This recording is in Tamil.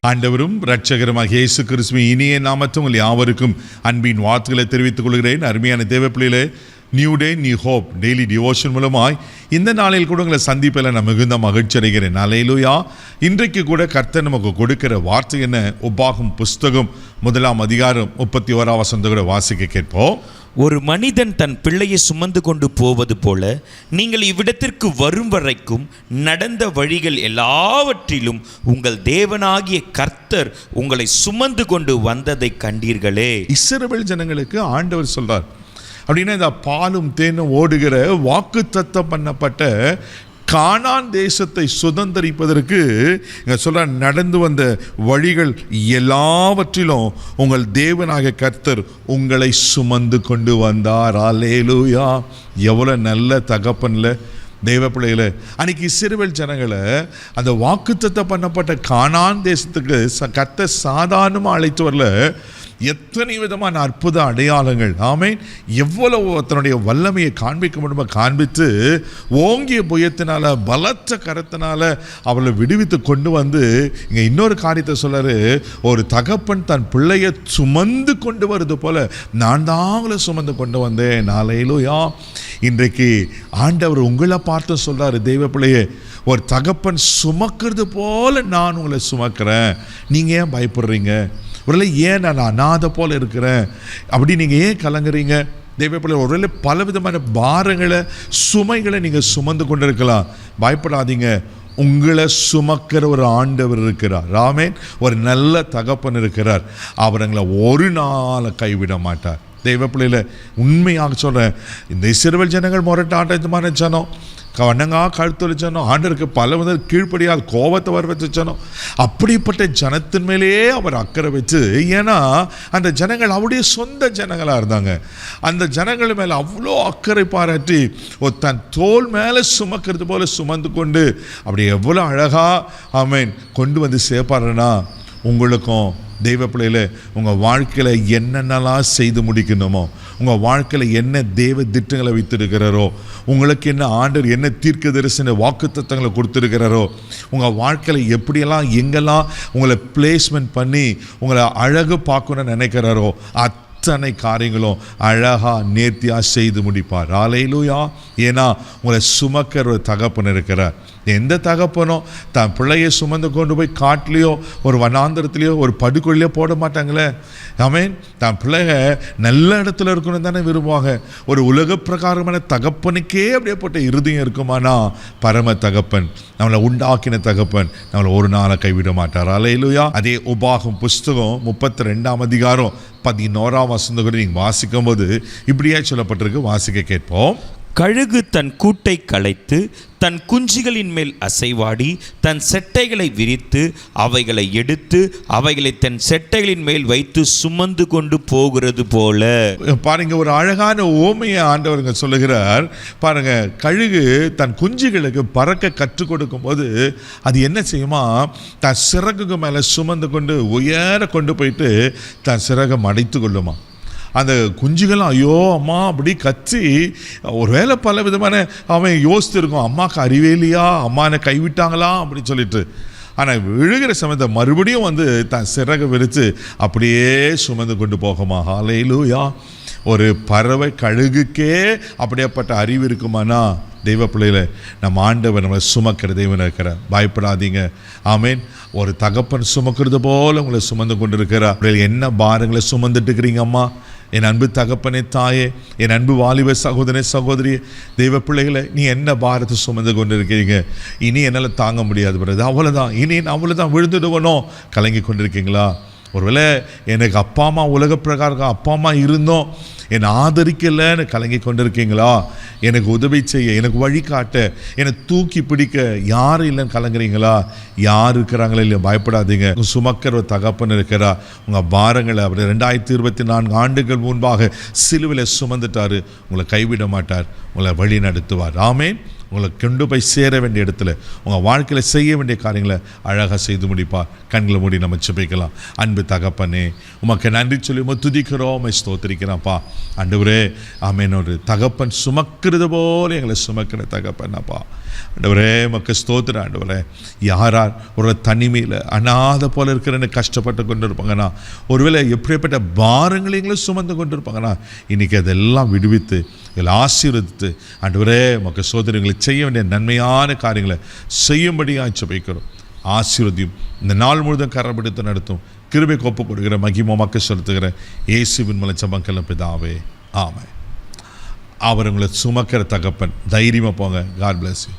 ஆண்டவரும் இரட்சகருமாகிய இயேசு கிறிஸ்துவின் இனிய நாமத்தில் உங்கள் யாவருக்கும் அன்பின் வார்த்தைகளை தெரிவித்துக் கொள்கிறேன். அருமையான தேவ பிள்ளைகளே, new day new hope daily devotion மூலமாய் இந்த நாளில் கூட உங்களை சந்திப்பில் நான் மிகுந்த மகிழ்ச்சி அடைகிறேன். அல்லேலூயா. இன்றைக்கு கூட கர்த்தர் நமக்கு கொடுக்கிற வார்த்தை என்ன? உபாகம் புஸ்தகம் 1 அதிகாரம் 31 வசனத்தை கூட வாசிக்க கேட்போம். ஒரு மனிதன் தன் பிள்ளையை சுமந்து கொண்டு போவது போல நீங்கள் இவ்விடத்திற்கு வரும் வரைக்கும் நடந்த வழிகள் எல்லாவற்றிலும் உங்கள் தேவனாகிய கர்த்தர் உங்களை சுமந்து கொண்டு வந்ததை கண்டீர்களே. இஸ்ரவேல் ஜனங்களுக்கு ஆண்டவர் சொல்றார். அப்படின்னா இந்த பாலும் தேனும் ஓடுகிற வாக்குத்தத்தம் பண்ணப்பட்ட கானான் தேசத்தை சுதந்தரிப்பதற்கு சொல்ற நடந்து வந்த வழிகள் எல்லாவற்றிலும் உங்கள் தேவனாகிய கர்த்தர் உங்களை சுமந்து கொண்டு வந்தார். அல்லேலூயா. எவ்வளோ நல்ல தகப்பன்ல தேவ பிள்ளைகளை. அன்னைக்கு இஸ்ரவேல் ஜனங்களை அந்த வாக்குத்தத்தம் பண்ணப்பட்ட கானான் தேசத்துக்கு கர்த்தர் சாதாரணமாக அழைத்து வரல, எத்தனை விதமான அற்புத அடையாளங்கள். ஆமென். எவ்வளவு தன்னுடைய வல்லமையை காண்பிக்க முடியுமோ காண்பித்து ஓங்கிய புயத்தினால பலத்த கரத்தினால அவளை விடுவித்து கொண்டு வந்து இங்கே இன்னொரு காரியத்தை சொல்றாரு. ஒரு தகப்பன் தன் பிள்ளையை சுமந்து கொண்டு வருது போல நான் தான் அவங்களை சுமந்து கொண்டு வந்தேன். அல்லேலூயா. இன்றைக்கு ஆண்டவர் உங்களை பார்த்து சொல்றாரு, தெய்வ பிள்ளையே, ஒரு தகப்பன் சுமக்கிறது போல நான் உங்களை சுமக்கிறேன். நீங்க ஏன் பயப்படுறீங்க? ஒருவேளை ஏன் நான் அநாதை போல இருக்கிறேன் அப்படி நீங்கள் ஏன் கலங்குறீங்க? தெய்வ பிள்ளை, ஒருவேளை பல விதமான பாரங்களை சுமைகளை நீங்கள் சுமந்து கொண்டு இருக்கலாம். பயப்படாதீங்க. உங்களை சுமக்கிற ஒரு ஆண்டவர் இருக்கிறார். ஆமென். ஒரு நல்ல தகப்பன் இருக்கிறார். அவர் எங்களை ஒரு நாளை கைவிட மாட்டார். தெய்வ பிள்ளையில உண்மையாக சொல்கிறேன், இந்த இஸ்ரவேல் ஜனங்கள் முரட்டாட்டமான ஜனம், கண்ணங்கா கழுத்தொழிச்சனோ, ஆண்டருக்கு பல வித கீழ்ப்படியாத கோபத்தை வர வச்சனோ, அப்படிப்பட்ட ஜனத்தின் மேலேயே அவர் அக்கறை வச்சு, ஏன்னா அந்த ஜனங்கள் அவருடைய சொந்த ஜனங்களாக இருந்தாங்க. அந்த ஜனங்கள் மேலே அவ்வளோ அக்கறை பாராட்டி ஒரு தன் தோல் மேலே சுமக்கிறது போல சுமந்து கொண்டு அப்படி எவ்வளோ அழகாக ஆமென் கொண்டு வந்து சேர்ப்பாருன்னா, உங்களுக்கும் தெய்வ பிள்ளையில உங்கள் வாழ்க்கையில் என்னென்னலாம் செய்து முடிக்கணுமோ, உங்கள் வாழ்க்கையில் என்ன தேவ திட்டங்களை வைத்திருக்கிறாரோ, உங்களுக்கு என்ன ஆண்டவர் என்ன தீர்க்க தரிசன வாக்குத்தத்தங்களை கொடுத்துருக்கிறாரோ, உங்கள் வாழ்க்கையில் எப்படியெல்லாம் எங்கெல்லாம் உங்களை பிளேஸ்மெண்ட் பண்ணி உங்களை அழகு பார்க்கணும்னு நினைக்கிறாரோ அத்தனை காரியங்களும் அழகாக நேர்த்தியாக செய்து முடிப்பார். அல்லேலூயா. ஏன்னா உங்களை சுமக்கிற ஒரு தகப்பன் இருக்கிறார். எந்த தகப்பனோ தன் பிள்ளையை சுமந்து கொண்டு போய் காட்டிலையோ ஒரு வனாந்திரத்துலையோ ஒரு படுகொழிலையோ போட மாட்டாங்களே. ஆமென். தன் பிள்ளைங்க நல்ல இடத்துல இருக்கணும் தானே விரும்புவாங்க. ஒரு உலக பிரகாரமான தகப்பனுக்கே அப்படியே போட்ட இருதயம் இருக்குமானா பரம தகப்பன், நம்மளை உண்டாக்கின தகப்பன் நம்மளை ஒரு நாளை கைவிட மாட்டார். அல்லேலூயா. அதே உபாகம் புஸ்தகம் 32 அதிகாரம் 11 வசனத்தை கூட நீங்கள் வாசிக்கும் போது இப்படியே சொல்லப்பட்டிருக்கு. வாசிக்க கேட்போம். கழுகு தன் கூட்டை கலைத்து தன் குஞ்சுகளின் மேல் அசைவாடி தன் செட்டைகளை விரித்து அவைகளை எடுத்து அவைகளை தன் செட்டைகளின் மேல் வைத்து சுமந்து கொண்டு போகிறது போல. பாருங்க, ஒரு அழகான ஓமையை ஆண்டவருங்க சொல்லுகிறார். பாருங்க, கழுகு தன் குஞ்சுகளுக்கு பறக்க கற்றுக் கொடுக்கும் போது அது என்ன செய்யுமா, தன் சிறகுக்கு மேலே சுமந்து கொண்டு உயர கொண்டு போயிட்டு தன் சிறகை மடைத்து கொள்ளுமா. அந்த குஞ்சுகளும் ஐயோ அம்மா அப்படி கத்தி ஒருவேளை பல விதமான அவன் யோசித்துருக்கோம், அம்மாவுக்கு அறிவே இல்லையா, அம்மா என்னை கைவிட்டாங்களா அப்படின்னு சொல்லிட்டு. ஆனால் விழுகிற சமயத்தை மறுபடியும் வந்து தன் சிறகை விரித்து அப்படியே சுமந்து கொண்டு போகுமா. அல்லேலூயா. ஒரு பறவை கழுகுக்கே அப்படியேப்பட்ட அறிவு இருக்குமானா, தெய்வ பிள்ளையில நம்ம ஆண்டவர் நம்மளை சுமக்கிற தெய்வம் இருக்கிறார். பயப்படாதீங்க. ஆமென். ஒரு தகப்பன் சுமக்கிறது போல உங்களை சுமந்து கொண்டு இருக்கிறார். என்ன பாரங்களை சுமந்துட்டு இருக்கிறீங்க அம்மா? என் அன்பு தகப்பனே, தாயே, என் அன்பு வாலிப சகோதரனே, சகோதரியே, தெய்வ பிள்ளைகளை, நீ என்ன பாரத்தை சுமந்து கொண்டு இருக்கிறீங்க? இனி என்னால் தாங்க முடியாது பிறகு அவ்வளோதான், இனி அவ்வளோதான் விழுந்துடுவனோ கலங்கி கொண்டிருக்கீங்களா? ஒருவேளை எனக்கு அப்பா அம்மா உலக பிரகாரம் அப்பா அம்மா இருந்தோம், என்னை ஆதரிக்கலைன்னு கலங்கி கொண்டிருக்கீங்களா? எனக்கு உதவி செய்ய, எனக்கு வழிகாட்ட, என்னை தூக்கி பிடிக்க யாரும் இல்லைன்னு கலங்குறீங்களா? யார் இருக்கிறாங்களோ இல்லையா? பயப்படாதீங்க. சுமக்கிற ஒரு தகப்பன் இருக்கிறா. உங்கள் பாரங்களை அப்படி 2024 ஆண்டுகள் முன்பாக சிலுவையில் சுமந்துட்டார். உங்களை கைவிட மாட்டார், உங்களை வழி நடத்துவார். ஆமென். உங்களை கொண்டு போய் சேர வேண்டிய இடத்துல உங்கள் வாழ்க்கையில் செய்ய வேண்டிய காரியங்களை அழகாக செய்து முடிப்பார். கண்களை மூடி நம்ம ஜெபிக்கலாம். அன்பு தகப்பனே, உமக்கு நன்றி சொல்லி துதிக்கிறோம், உம்மை ஸ்தோத்திரிக்கிறோம்ப்பா. ஆண்டவரே, ஆமென். ஒரு தகப்பன் சுமக்கிறது போல எங்களை சுமக்கிற தகப்பன் அப்பா. ஆண்டவரே மக்கு ஸ்தோத்திரம் ஆண்டவரே. யார் ஒரு தனிமையில் அனாதை போல இருக்கிறன்னு கஷ்டப்பட்டு கொண்டு இருப்பாங்கன்னா, ஒருவேளை எப்படிப்பட்ட பாரங்களையும் சுமந்து கொண்டு இருப்பாங்கன்னா, இன்றைக்கி அதெல்லாம் விடுவித்து இதில் ஆசீர்வதித்து ஆண்டவரே மக்கு சோதனைகளை செய்ய வேண்டிய நன்மையான காரியங்களை செய்யும்படியாக ஜெபிக்கிறோம். ஆசீர்வதியும் இந்த நாள் முழுதும் கரப்பிடித்து நடத்தும் கிருபை ஒப்பு கொடுக்கிற மகிமமாக்க செலுத்துகிற இயேசுவின் மூலம் ஜெபங்கள் பிதாவே, ஆமென். அவர் உங்களை சுமக்கிற தகப்பன். தைரியமாக போங்க. God bless you.